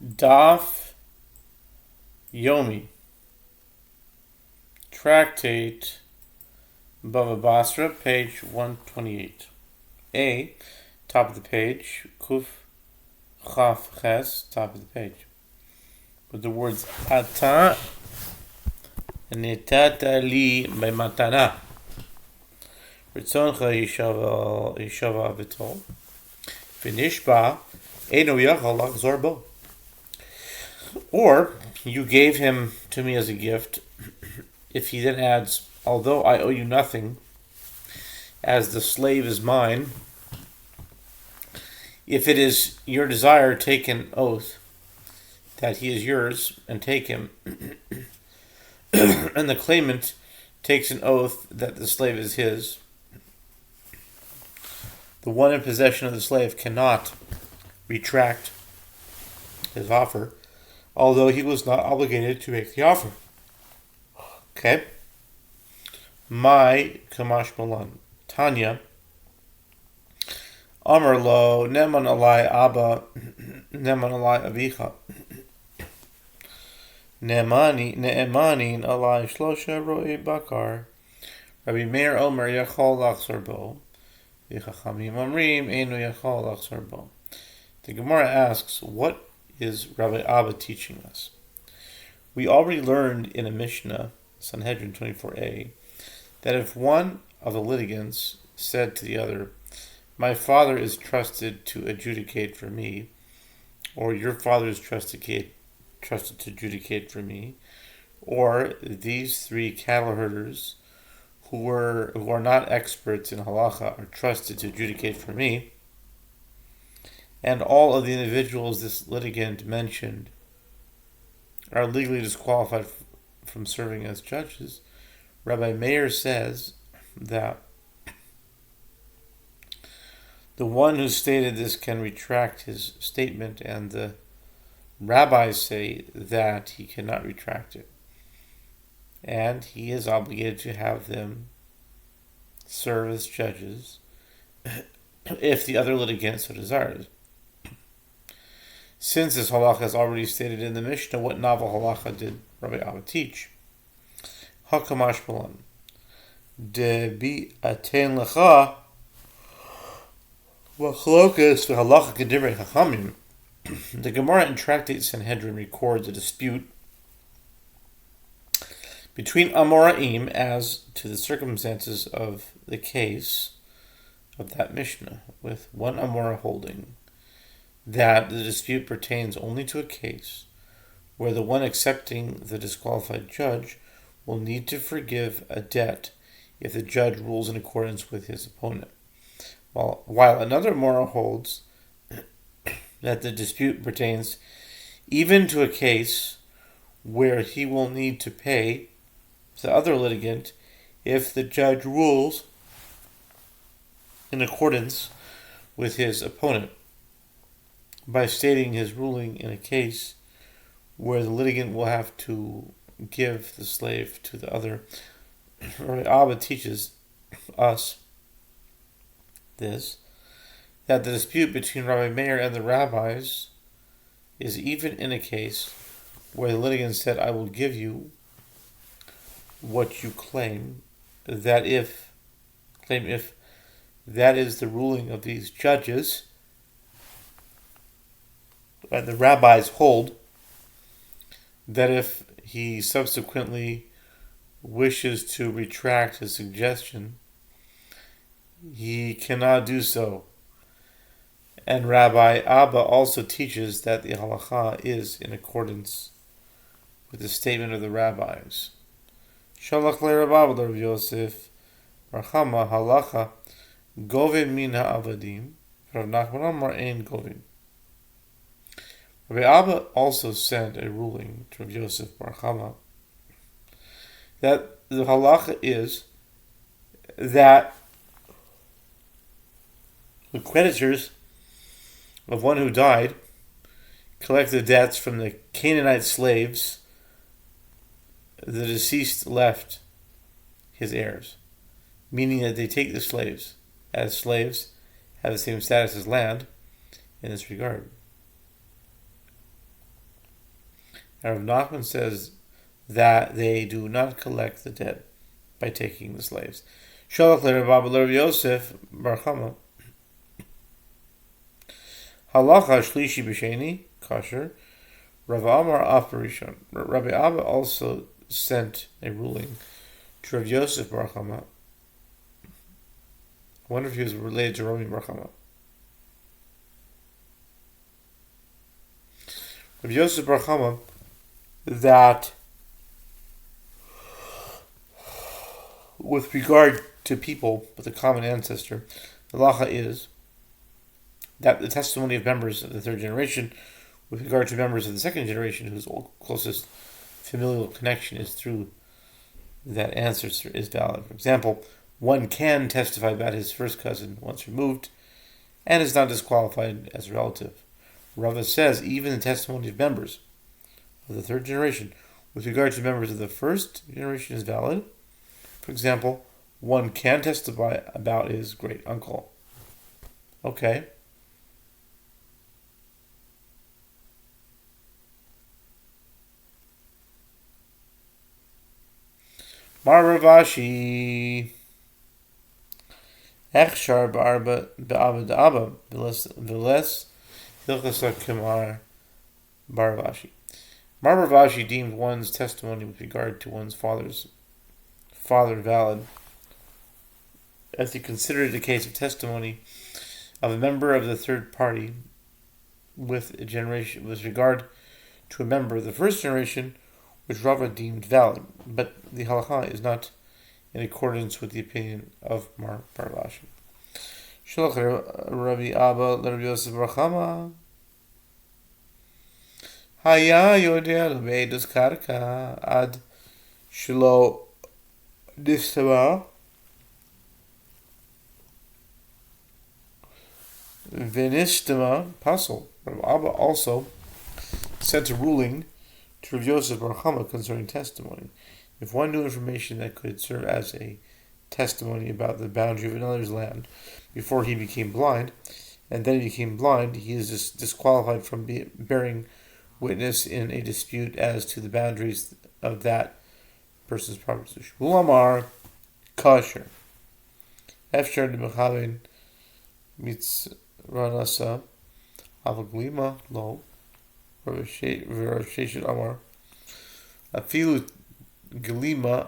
Daf Yomi, Tractate Bava Batra, page 128. A, top of the page, Kuf Chaf Ches, top of the page. With the words Ata Netata Li B'matana. Ritzoncha Yishava V'tol. V'nishba Eino Yachal Lachzor Bo. Or, you gave him to me as a gift. If he then adds, although I owe you nothing, as the slave is mine, if it is your desire, take an oath that he is yours, and take him. And the claimant takes an oath that the slave is his. The one in possession of the slave cannot retract his offer, although he was not obligated to make the offer. Okay. My Kamash Malan. Tanya. Amar lo neman alai abba neman alai avicha. Ne'emanin alai shlosha ro'e bakar. Rabbi Meir Omer yachol lachzor bo. V'chachamim amrim einu yachol lachzor bo. The Gemara asks, what is Rabbi Abba teaching us? We already learned in a Mishnah, Sanhedrin 24a, that if one of the litigants said to the other, my father is trusted to adjudicate for me, or your father is trusted to adjudicate for me, or these three cattle herders who are not experts in halacha are trusted to adjudicate for me, and all of the individuals this litigant mentioned are legally disqualified from serving as judges, Rabbi Meir says that the one who stated this can retract his statement, and the rabbis say that he cannot retract it. And he is obligated to have them serve as judges if the other litigant so desires. Since this halacha is already stated in the Mishnah, what novel halacha did Rabbi Abba teach? Hakamash Malan. De bi aten lecha v'chlokas v'halacha k'divrei chachamim. The Gemara in Tractate Sanhedrin records a dispute between Amoraim as to the circumstances of the case of that Mishnah, with one Amora holding that the dispute pertains only to a case where the one accepting the disqualified judge will need to forgive a debt if the judge rules in accordance with his opponent, while another Amora holds that the dispute pertains even to a case where he will need to pay the other litigant if the judge rules in accordance with his opponent, by stating his ruling in a case where the litigant will have to give the slave to the other. Rabbi Abba teaches us this, that the dispute between Rabbi Meir and the rabbis is even in a case where the litigant said, I will give you what you claim, that if that is the ruling of these judges, and the rabbis hold that if he subsequently wishes to retract his suggestion, he cannot do so. And Rabbi Abba also teaches that the halacha is in accordance with the statement of the rabbis. Shalach le Rav Abba Yosef Rachama halacha govin min ha'avadim Rav Nachman Amar ein govin. Rabbi Abba also sent a ruling to Rav Yosef Bar Chama that the halacha is that the creditors of one who died collect the debts from the Canaanite slaves the deceased left his heirs, meaning that they take the slaves, as slaves have the same status as land in this regard. And Rav Nachman says that they do not collect the debt by taking the slaves. Shalach Rav Yosef Bar Chama. Halacha Shlishi B'Sheni Kasher. Rav Amar Afarishon. Rabbi Abba also sent a ruling to Rav Yosef Bar Chama. I wonder if he was related to Rami Bar Chama. Rav Yosef Bar Chama, that with regard to people with a common ancestor, the halacha is that the testimony of members of the third generation with regard to members of the second generation whose closest familial connection is through that ancestor is valid. For example, one can testify about his first cousin once removed and is not disqualified as a relative. Rava says even the testimony of members of the third generation with regard to members of the first generation is valid. For example, one can testify about his great uncle. Okay. Mar Ravashi Echshar Barba Be'aba Da'aba Viles Hilchasa Kimar Baravashi. Mar Ravashi deemed one's testimony with regard to one's father valid, as he considered the case of testimony of a member of the third party with regard to a member of the first generation, which Rava deemed valid, but the halacha is not in accordance with the opinion of Mar Baravashi. Shalach Rabbi Abba Rabbi Yosef Bar Chama. Haya yodea lebeidus karka ad shelo nistama v'nistama pasul. Rabbi Abba also sent a ruling to Rav Yosef Bar Chama concerning testimony. If one knew information that could serve as a testimony about the boundary of another's land before he became blind, and then he became blind, he is disqualified from bearing witness in a dispute as to the boundaries of that person's property. Shmuel Amar Kasher Efshar de Mechaven Mitzranasa Avaglima Lo Rav Sheshet Amar Afilu Gelima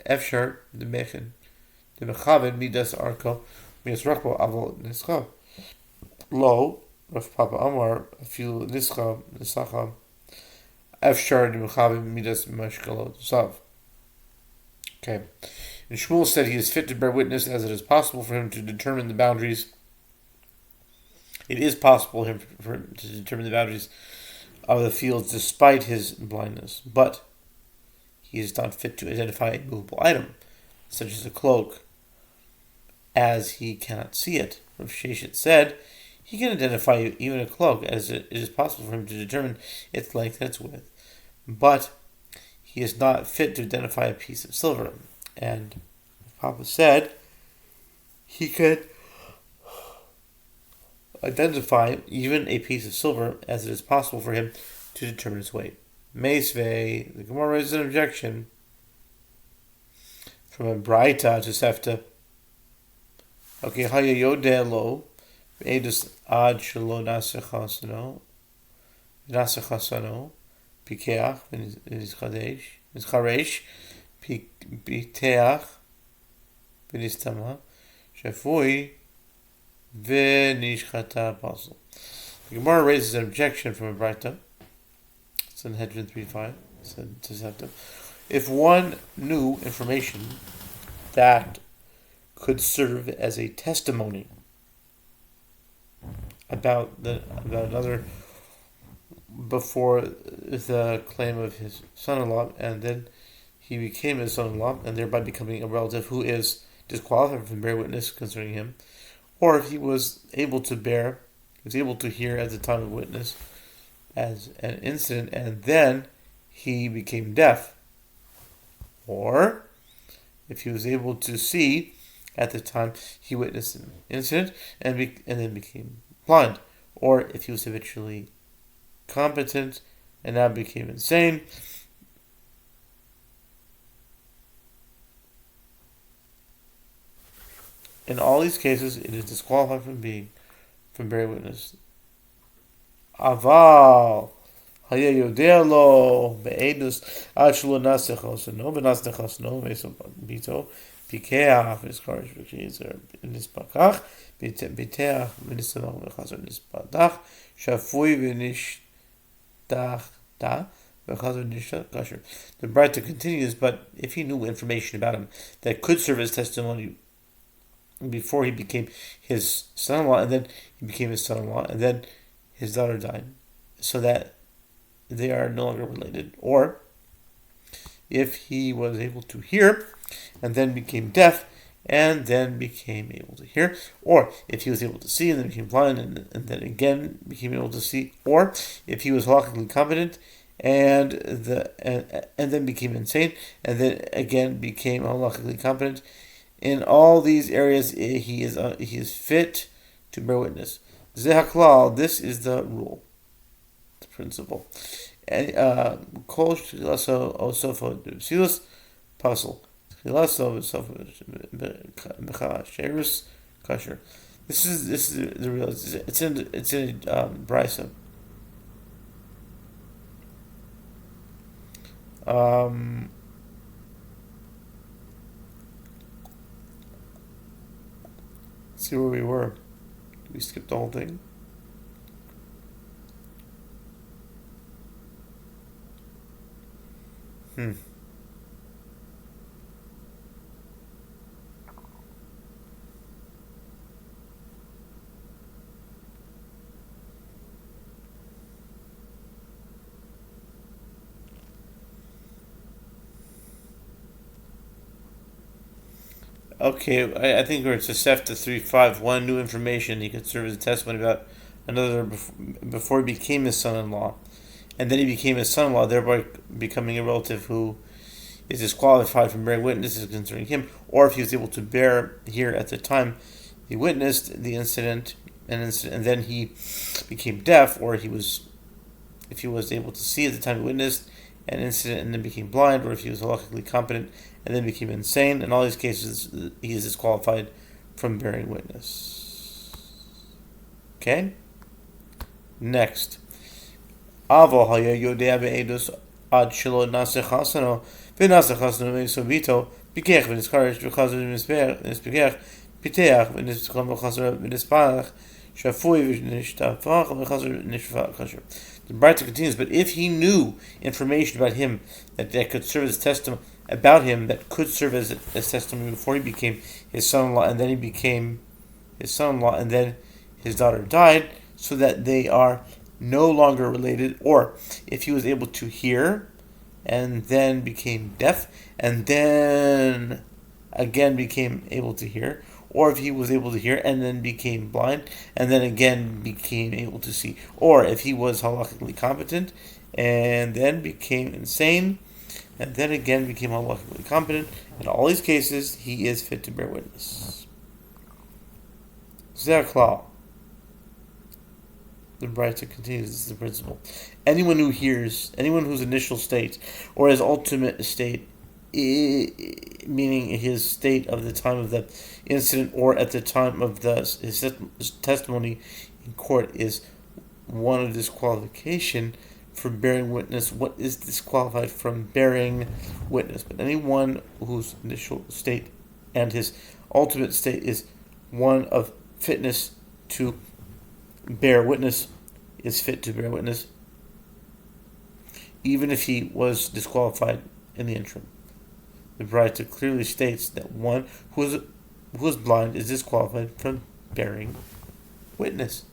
Efshar de Mechaven Midas Arko Midas Rakbo Aval Nischa Lo Rav Papa Amar Afilu Nischa Nisacha Efshar de Mechaven Midas Mashkalo Sav. Okay. And Shmuel said he is fit to bear witness as it is possible for him to determine the boundaries. It is possible for him to determine the boundaries of the fields despite his blindness, but he is not fit to identify a movable item, such as a cloak, as he cannot see it. Rav Sheshet said he can identify even a cloak, as it is possible for him to determine its length and its width, but he is not fit to identify a piece of silver. And Papa said he could identify even a piece of silver, as it is possible for him to determine its weight. Meisvei, the Gemara raises an objection from a Braita to Sefta. Okay, Haya Yodelo, Edus Ad Shalo Nasachasano, Pikeach, Nizcharesh, Piteach, Benistama, Shafui, Venishchata Apostle. The Gemara raises an objection from a Braita. It's in Hedron 3.5. Said to Sefta. If one knew information that could serve as a testimony about another before the claim of his son-in-law, and then he became his son-in-law, and thereby becoming a relative who is disqualified from bearing witness concerning him, or if he was able to hear at the time of witness as an incident, and then he became deaf, or if he was able to see at the time he witnessed an incident and then became blind, or if he was habitually competent and now became insane. In all these cases, it is disqualified from bearing witness. Aval haya yodea lo be'edus ad shelo naseh choseno v'naseh choseno meso bito pikeach v'niskarish v'chizer v'nispakach biteach v'nisamach v'chazer v'nispadach shafui v'nishtachta v'chazer v'nishtach kasher. The Batra continues, but if he knew information about him that could serve as testimony before he became his son-in-law, and then he became his son-in-law, and then his daughter died, so that they are no longer related. Or if he was able to hear, and then became deaf, and then became able to hear, or if he was able to see, and then became blind, and then again became able to see, or if he was halakhically competent, and then became insane, and then again became halakhically competent. In all these areas, he is fit to bear witness. Zehaklal, this is the rule, the principle. And kol shtilaso osofo d'psilus puzzle. Shtilaso osofo b'chasherus kasher. This is the real. It's in Brisa. Let's see where we were. We skipped the whole thing. Okay, I think we're to Sefta 3.5. One new information, he could serve as a testimony about another before he became his son-in-law. And then he became his son-in-law, thereby becoming a relative who is disqualified from bearing witnesses concerning him, or if he was able to bear here at the time he witnessed the incident, and then he became deaf, or if he was able to see at the time he witnessed an incident and then became blind, or if he was halakhically competent and then became insane. In all these cases, he is disqualified from bearing witness. Okay? Next. Avo haya yodea be'edus ad shelo naseh chasano v'naseh chasano me'sobito pikech v'niskarish v'chazer v'nispikech piteach v'niskon v'chazer v'nispalach shafui v'nishtafach v'chazer v'nishfach kasher. The Batra continues, but if he knew information about him that could serve as testimony about him that could serve as testimony before he became his son-in-law, and then he became his son-in-law, and then his daughter died, so that they are no longer related, or if he was able to hear and then became deaf and then again became able to hear, or if he was able to hear and then became blind and then again became able to see, or if he was halakhically competent and then became insane and then again became halakhically competent. In all these cases, he is fit to bear witness. Zerklal. The Batra continues, this is the principle. Anyone who hears, anyone whose initial state or his ultimate state, meaning his state of the time of the incident or at the time of his testimony in court, is one of disqualification for bearing witness. What is disqualified from bearing witness? But anyone whose initial state and his ultimate state is one of fitness to bear witness, is fit to bear witness, even if he was disqualified in the interim. The Batra clearly states that one who is blind is disqualified from bearing witness.